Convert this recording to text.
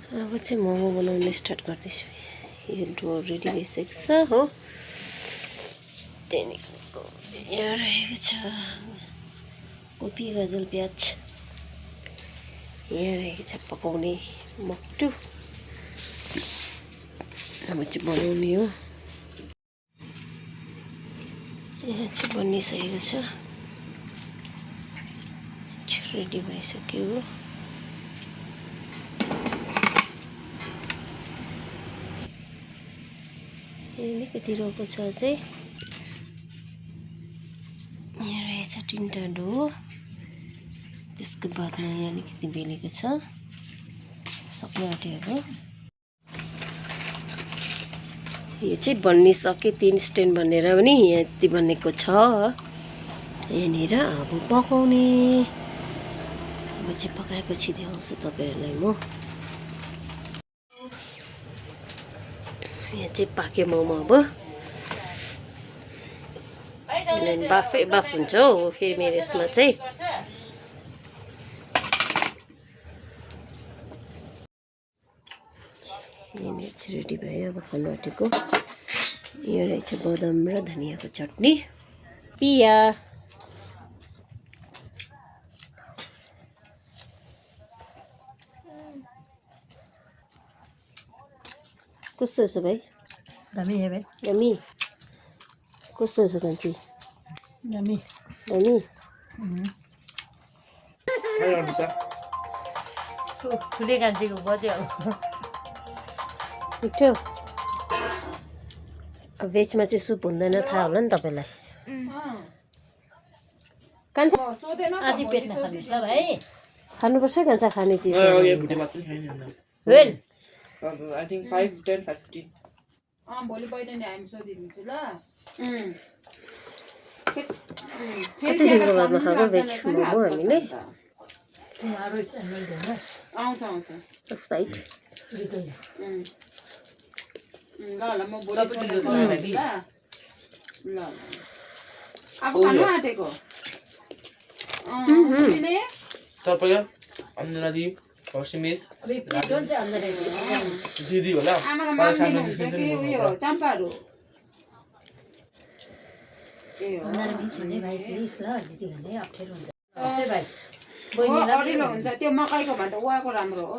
अब चाहिँ मोमो बनाउन स्टार्ट गर्दैछु। यो डो रेडी भइसकेको छ हो। त्यहाँदेखिको यहाँ रहेको छ कोपी गाजर प्याज। यहाँ रहेको छ पकाउने मक्टु। अब चाहिँ बनाउने हो। यहाँ चाहिँ बनिसकेको छ, रेडी भइसक्यो हो। अलिकति रहेको छ अझै। यहाँ रहेछ 3टा डो। त्यसको बादमा यहाँ अलिकति बेलेको छ, सक्नु आँट्यो अब। यो चाहिँ बनिसक्यो 3 स्ट्यान्ड बनेर पनि यहाँ यति बनेको छ। यहाँनिर अब पकाउने। अब चाहिँ पकाएपछि देखाउँछु तपाईँहरूलाई म। यहाँ चाहिँ पाक्यो मोमो। अब बाफै बाफ हुन्छ हो फेरि मेरो यसमा चाहिँ। यहाँनिर चाहिँ रेडी भयो अब खानु आँटेको। यो रहेछ बदाम र धनियाँको चटनी। पिया कस्तो छ भाइ? दामी है भाइ। दामी कस्तो छ कान्छी? दामी दामी। ठुले कान्छीको बज्यो अब। मिठो। अब भेजमा चाहिँ सुप हुँदैन थाहा होला नि तपाईँलाई। कान्छा आधी पेट नखानुहोस् ल भाइ। खानुपर्छ कान्छा खाने चिज। Well I think 5, 10, 15. भोलि बहिनी हामी सोधिदिन्छु ल। कतिदिनको बादमा खाएको भेज मोमो हामीले। आउँछ आउँछ स्प्राइट। ल ल म भोलि सोधेर ल। ल अब खानु आँटेको। तपाईँ अन्जना दी फर्सिमिस दिदी होला। आमालाई माम दिनुहुन्छ कि उयो चम्पाहरू? ए हो अडिलो हुन्छ त्यो मकैको भन्दा उहाँको राम्रो हो।